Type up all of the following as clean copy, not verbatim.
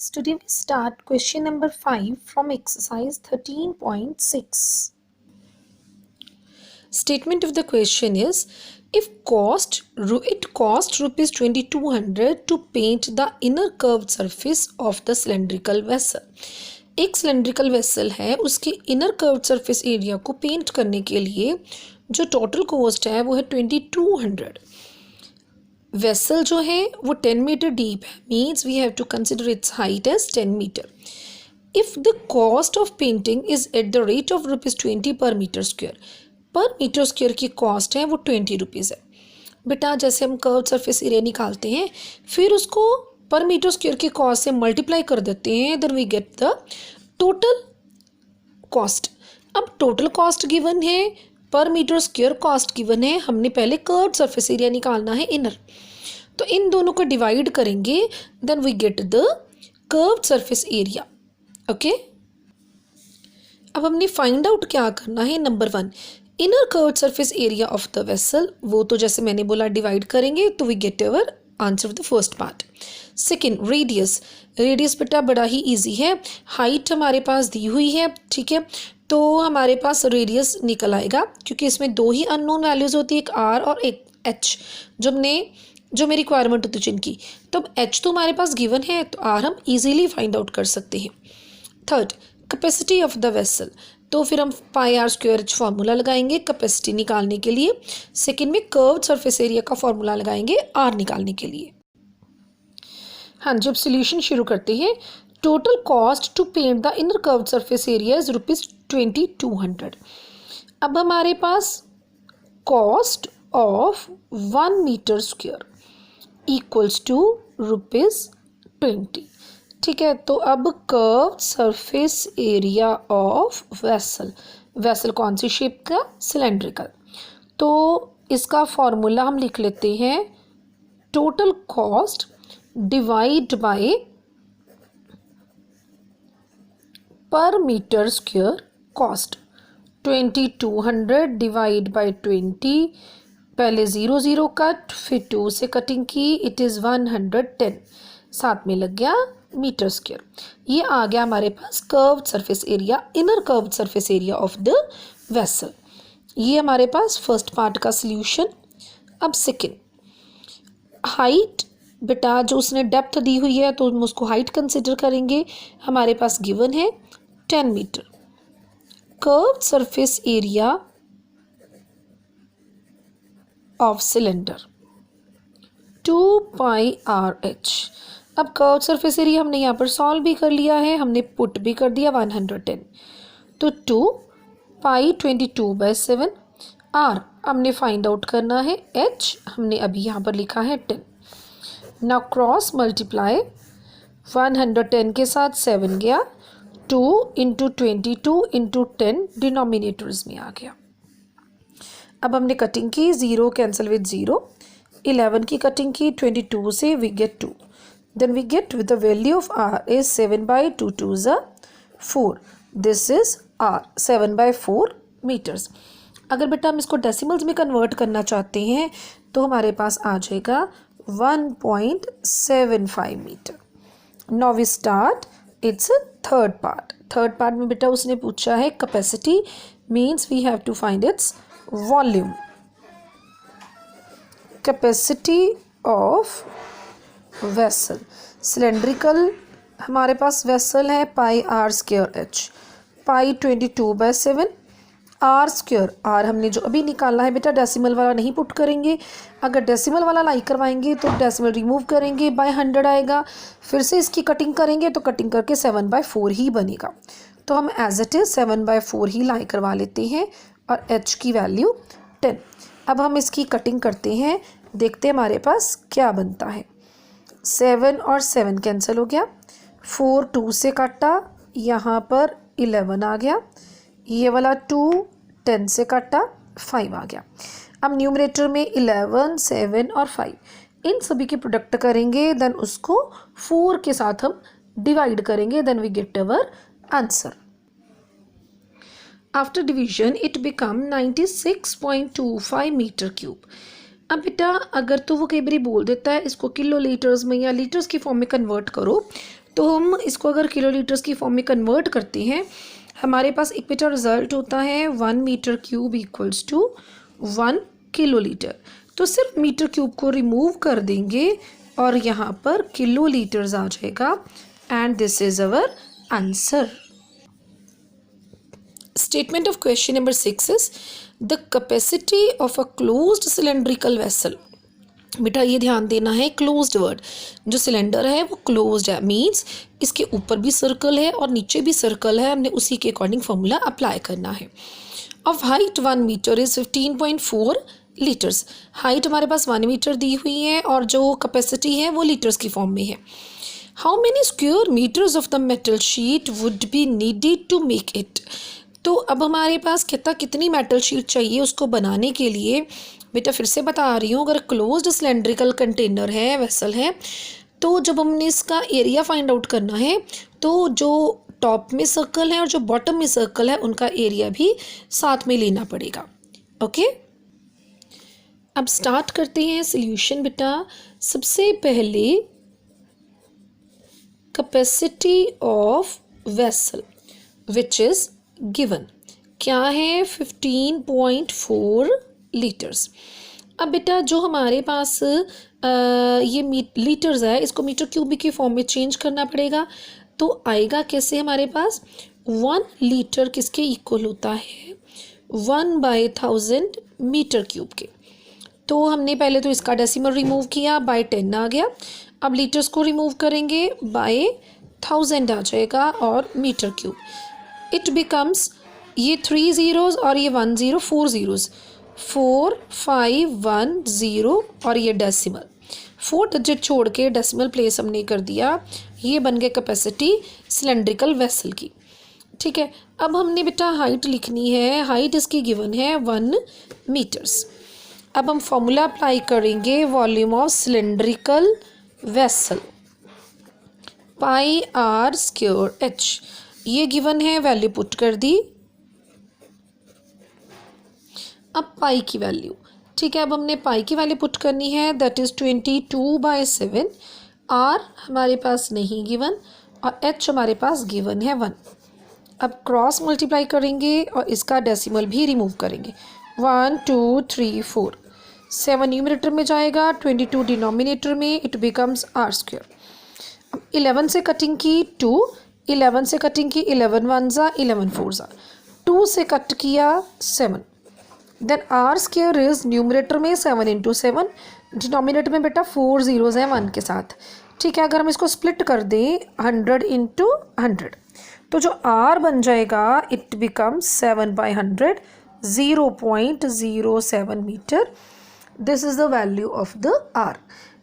Today we start question number 5 from exercise 13.6. Statement of the question is, if it cost rupees 2200 to paint the inner curved surface of the cylindrical vessel. एक cylindrical vessel है, उसके inner curved surface area को paint करने के लिए जो total cost है वो है 2200. वेसल जो है वो 10 मीटर डीप है, means we have to consider its height as 10 meter. If the cost of painting is at the rate of ₹20 per meter square की कॉस्ट है वो 20 रुपीज़ है. बेटा जैसे हम कर्व सरफेस एरिया निकालते हैं फिर उसको पर मीटर स्क्वायर की कॉस्ट से मल्टीप्लाई कर देते हैं, then we get the total cost. अब टोटल कॉस्ट गिवन है, per meter square cost given है, हमने पहले कर्व सरफेस एरिया निकालना है इनर, तो इन दोनों को डिवाइड करेंगे, then we get the curve surface area. Okay, अब हमने फाइंड आउट क्या करना है. Number 1, inner curve surface area of the vessel, वो तो जैसे मैंने बोला डिवाइड करेंगे तो we get our answer of the first part. Second, radius बेटा बड़ा ही इजी है, हाइट हमारे पास दी हुई है, ठीक है, तो हमारे पास रेडियस निकल आएगा क्योंकि इसमें दो ही अननोन वैल्यूज़ होती है, एक आर और एक एच, जो मेरी रिक्वायरमेंट होती है जिनकी. तो अब एच तो हमारे पास गिवन है तो आर हम इजीली फाइंड आउट कर सकते हैं. Third, capacity of the vessel, तो फिर हम πr² फार्मूला लगाएंगे कैपेसिटी निकालने के लिए. सेकेंड में कर्व सरफेस एरिया का फार्मूला लगाएंगे आर निकालने के लिए. हाँ जी, अब सोल्यूशन शुरू करते हैं. Total cost to paint the inner curve surface area is ₹2200. अब हमारे पास cost of 1 metre square equals to ₹20. ठीक है, तो अब curve surface area of vessel कौन सी शेप का? सिलेंड्रिकल. तो इसका फॉर्मूला हम लिख लेते हैं, total cost divide by per meter square cost. 2200 divide by 20, पहले 0 कट, फिर 2 से कटिंग की, इट इज़ 110, साथ में लग गया मीटर स्क्वायर. ये आ गया हमारे पास curve surface area, inner curve surface area of the vessel. ये हमारे पास फर्स्ट पार्ट का सॉल्यूशन. अब सेकेंड, हाइट, बेटा जो उसने डेप्थ दी हुई है तो हम उसको हाइट कंसिडर करेंगे. हमारे पास गिवन है 10 meter. Curve surface area of cylinder 2πrh. अब कर्व सरफेस एरिया हमने यहाँ पर सॉल्व भी कर लिया है, हमने पुट भी कर दिया 110, तो 2π22/7. आर हमने फाइंड आउट करना है, एच हमने अभी यहाँ पर लिखा है 10. नाउ क्रॉस मल्टीप्लाई, 110 के साथ 7 गया, 2 × 22 × 10 डिनोमिनेटर्स में आ गया. अब हमने कटिंग की, 0 कैंसिल विद 0, 11 की कटिंग की, 22 से we get 2, then we get with the value of r is 7/2 2s are 4. this is r 7/4 meters. अगर बेटा हम इसको डेसिमल्स में कन्वर्ट करना चाहते हैं तो हमारे पास आ जाएगा 1.75 meter. Now we start its third part में बेटा उसने पूछा है capacity, means we have to find its volume. Capacity of vessel, cylindrical हमारे पास वेसल है πr²h, π22/7, r², आर हमने जो अभी निकालना है बेटा डेसिमल वाला नहीं पुट करेंगे, अगर डेसिमल वाला लाइक करवाएंगे तो डेसिमल रिमूव करेंगे, बाय 100 आएगा, फिर से इसकी कटिंग करेंगे तो कटिंग करके 7/4 ही बनेगा, तो हम एज इट इज़ 7/4 ही लाई करवा लेते हैं और h की वैल्यू 10. अब हम इसकी कटिंग करते हैं, देखते हैं हमारे पास क्या बनता है. 7 और 7 कैंसिल हो गया, 4 2 से काटा, यहाँ पर 11 आ गया, ये वाला 2 10 से काटा, 5 आ गया. अब न्यूमरेटर में 11 7 और 5 इन सभी के प्रोडक्ट करेंगे, देन उसको 4 के साथ हम डिवाइड करेंगे, then we get our answer. After division it become 96.25 meter cube. अब बेटा अगर तो वो कई बार बोल देता है इसको किलो लीटर्स में या लीटर्स की फॉर्म में कन्वर्ट करो, तो हम इसको अगर किलोलीटर्स की फॉर्म में कन्वर्ट करते हैं, हमारे पास एक बेटा रिजल्ट होता है 1 meter cube equals to 1 kiloliter. तो सिर्फ मीटर क्यूब को रिमूव कर देंगे और यहाँ पर किलोलीटर्स आ जाएगा and this is our answer. Statement of question number 6 is the capacity of a closed cylindrical vessel। बेटा ये ध्यान देना है, क्लोज्ड वर्ड, जो सिलेंडर है वो क्लोज्ड है, मीन्स इसके ऊपर भी सर्कल है और नीचे भी सर्कल है, हमने उसी के अकॉर्डिंग फॉर्मूला अप्लाई करना है। Of height 1 meter is 15.4 liters. Height हमारे पास 1 मीटर दी हुई है और जो कैपेसिटी है वो लीटर्स की फॉर्म में है। How many square meters of the metal sheet would be needed to make it. तो अब हमारे पास कितनी मेटल शीट चाहिए उसको बनाने के लिए। बेटा फिर से बता रही हूँ, अगर क्लोज्ड सिलेंड्रिकल कंटेनर है, वेसल है, तो जब हमने इसका एरिया फाइंड आउट करना है तो जो टॉप में सर्कल है और जो बॉटम में सर्कल है उनका एरिया भी साथ में लेना पड़ेगा। ओके, अब स्टार्ट करते हैं सॉल्यूशन। बेटा सबसे पहले capacity of vessel which is given क्या है, 15.4 लीटर्स। अब बेटा जो हमारे पास ये लीटर्स है, इसको मीटर क्यूबिक की फॉर्म में चेंज करना पड़ेगा। तो आएगा कैसे हमारे पास, 1 लीटर किसके इक्वल होता है, 1/1000 मीटर क्यूब के। तो हमने पहले तो इसका डेसिमल रिमूव किया, बाय 10 आ गया। अब लीटर्स को रिमूव करेंगे, बाय 1000 आ जाएगा और मीटर क्यूब। इट बिकम्स, ये 3 zeros और ये 1 0, 4 zeros, 4 5 1 0 और ये डेसिमल, 4 डिजिट छोड़ के डेसिमल प्लेस हमने कर दिया। ये बन गया कैपेसिटी सिलेंड्रिकल वेसल की। ठीक है, अब हमने बेटा हाइट लिखनी है, हाइट इसकी गिवन है 1 मीटर्स। अब हम फॉर्मूला अप्लाई करेंगे, volume of cylindrical vessel pi r square h, ये गिवन है, वैल्यू पुट कर दी। अब पाई की वैल्यू, ठीक है, अब हमने पाई की वैल्यू पुट करनी है, दैट इज़ 22/7। आर हमारे पास नहीं गिवन और एच हमारे पास गिवन है 1। अब क्रॉस मल्टीप्लाई करेंगे और इसका डेसिमल भी रिमूव करेंगे, 1 2 3 4, 7 न्यूमरेटर में जाएगा, 22 डिनोमिनेटर में, इट बिकम्स आर स्क्वायर। अब 11 से कटिंग की 2, 11 से कटिंग की 11 1 ज़ा 11 4 ज़ा, 2 से कट किया 7, then r square is numerator में 7 × 7, डिनोमिनेटर में बेटा 4 zeros हैं 1 के साथ। ठीक है, अगर हम इसको स्प्लिट कर दें 100 × 100, तो जो आर बन जाएगा it becomes 7/100, 0.07 meter. This is the value of the r.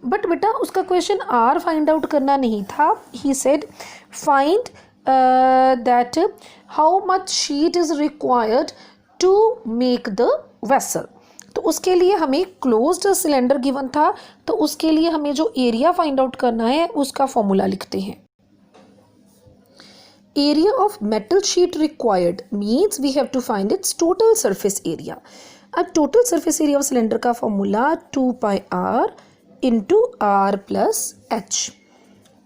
But बेटा उसका क्वेश्चन आर फाइंड आउट करना नहीं था, he said find that how much sheet is required to make the vessel. तो उसके लिए हमें क्लोज्ड सिलेंडर गिवन था, तो उसके लिए हमें जो एरिया फाइंड आउट करना है उसका फॉर्मूला लिखते हैं। Area of metal sheet required means we have to find its total surface area. अब total surface area of cylinder का formula 2πr × r + h।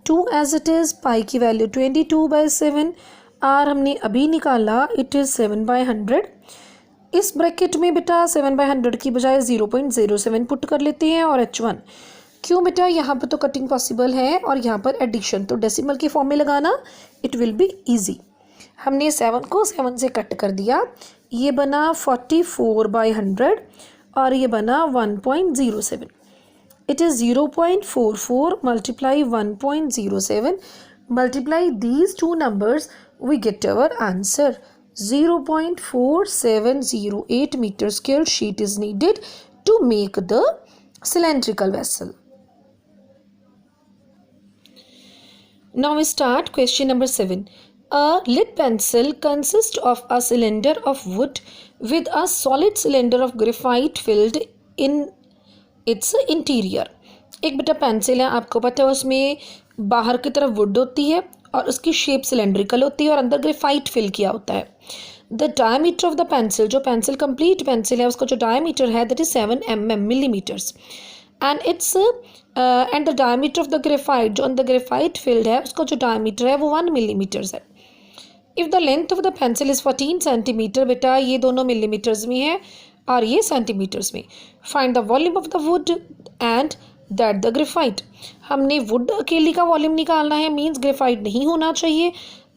2 as it is, pi की value 22/7, r हमने अभी निकाला, इट इज़ 7/100। इस bracket में बेटा 7/100 की बजाय 0.07 पुट कर लेते हैं और h1। क्यों बेटा, यहाँ पर तो कटिंग पॉसिबल है और यहाँ पर एडिशन, तो डेसिमल की फॉर्म में लगाना इट विल बी ईजी। हमने 7 को 7 से कट कर दिया, ये बना 44/100 और ये बना 1.07। It is 0.44 multiply 1.07, multiply these 2 numbers, we get our answer। 0.4708 meter square sheet is needed to make the cylindrical vessel. Now we start question number 7. A lead pencil consists of a cylinder of wood with a solid cylinder of graphite filled in its interior. एक बेटा pencil है, आपको पता है उसमें बाहर की तरफ वुड होती है और उसकी शेप सिलेंड्रिकल होती है और अंदर ग्रेफाइट फिल किया होता है। The diameter of the pencil, जो पेंसिल कंप्लीट पेंसिल है उसका जो डायमीटर है that is 7 mm millimetres. And it's and the diameter of the graphite, जो अंदर ग्रेफाइट फिल्ड है उसका जो डायमीटर है वो 1 मिलीमीटर्स है. If the length of the pencil is 14 centimetre, बेटा ये दोनों मिलीमीटर्स में है और ये सेंटीमीटर्स में. Find the volume of the wood and that the graphite. हमने वुड अकेली का वॉल्यूम निकालना है, मीन्स ग्रेफाइट नहीं होना चाहिए,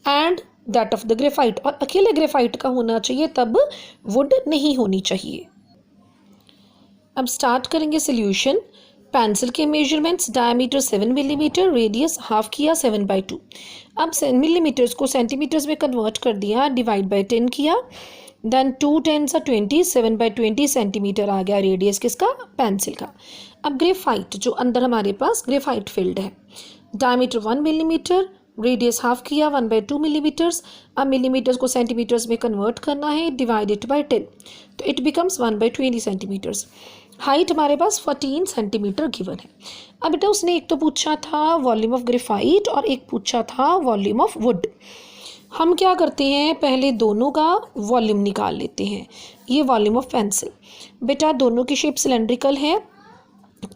and that of the graphite, और अकेले ग्रेफाइट का होना चाहिए, तब वुड नहीं होनी चाहिए. अब स्टार्ट करेंगे सोल्यूशन. पेंसिल के measurements, diameter 7 millimetre, radius half किया 7/2. अब मिलीमीटर्स को सेंटीमीटर्स में कन्वर्ट कर दिया, डिवाइड बाय 10 किया, देन 2 10 20, 7/20 सेंटीमीटर आ गया रेडियस किसका, पेंसिल का. अब ग्रेफाइट, जो अंदर हमारे पास ग्रेफाइट फिल्ड है, डायमीटर 1 मिलीमीटर, रेडियस हाफ किया 1/2 मिलीमीटर्स. अब मिलीमीटर्स को सेंटीमीटर्स में कन्वर्ट करना है, डिवाइड इट बाय 10, तो इट बिकम्स 1/20 सेंटीमीटर्स. हाइट हमारे पास 14 सेंटीमीटर गिवन है. अब बेटा उसने एक तो पूछा था वॉल्यूम ऑफ ग्रेफाइट और एक पूछा था वॉल्यूम ऑफ वुड. हम क्या करते हैं, पहले दोनों का वॉल्यूम निकाल लेते हैं. ये वॉल्यूम ऑफ पेंसिल, बेटा दोनों की शेप सिलेंड्रिकल है,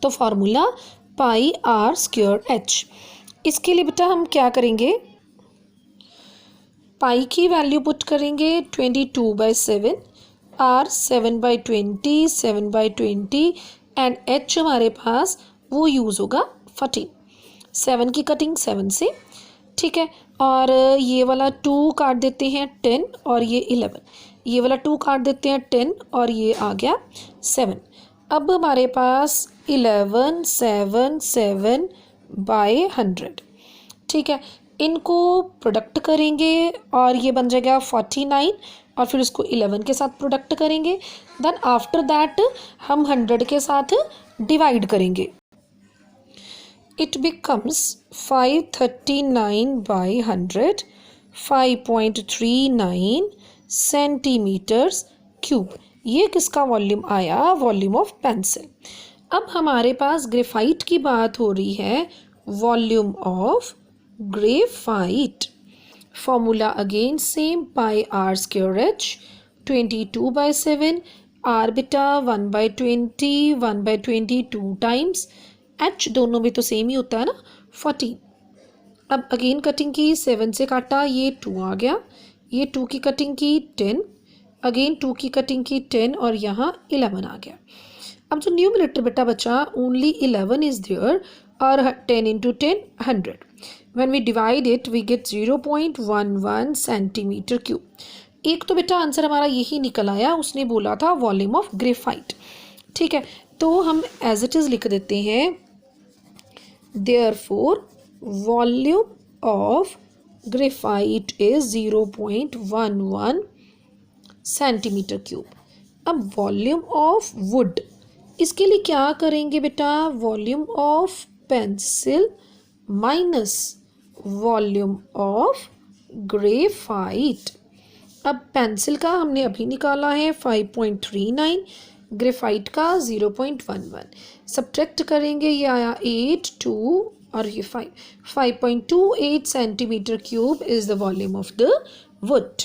तो फार्मूला πr²h. इसके लिए बेटा हम क्या करेंगे, पाई की वैल्यू पुट करेंगे 22/7, आर 7/20, 7/20 एंड एच हमारे पास वो यूज़ होगा 14. 7 की कटिंग 7 से, ठीक है. और ये वाला 2 काट देते हैं 10 और ये 11, ये वाला 2 काट देते हैं 10 और ये आ गया 7. अब हमारे पास 11 7 7/100, ठीक है. इनको प्रोडक्ट करेंगे और ये बन जाएगा 49, और फिर उसको 11 के साथ प्रोडक्ट करेंगे. देन आफ्टर दैट हम 100 के साथ डिवाइड करेंगे. It becomes 539/100, 5.39 centimeters cube. ये किसका वॉल्यूम आया, वॉल्यूम ऑफ पेंसिल. अब हमारे पास ग्रेफाइट की बात हो रही है, volume of graphite. Formula again same, πr²h, 22/7, r बेटा 1/20, 1/20 2 टाइम्स, h दोनों में तो सेम ही होता है ना, 14. अब अगेन कटिंग की, 7 से काटा, ये 2 आ गया, ये 2 की कटिंग की 10, अगेन 2 की कटिंग की 10 और यहाँ 11 आ गया. अब जो न्यूमरेटर बेटा बचा, ओनली 11 इज देयर, और 10 into 10 100. When we divide it we get 0.11 centimetre cube. एक तो बेटा आंसर हमारा यही निकल आया, उसने बोला था वॉल्यूम ऑफ ग्रेफाइट, ठीक है. तो हम एज इट इज़ लिख देते हैं, therefore volume of graphite is 0.11 centimetre cube. अब वॉल्यूम ऑफ वुड, इसके लिए क्या करेंगे बेटा, volume of pencil minus volume of graphite. अब पेंसिल का हमने अभी निकाला है 5.39, ग्रेफाइट का 0.11, सब्ट्रैक्ट करेंगे, ये आया 8 2 और ये 5. 5.28 centimetre cube is the volume of the wood.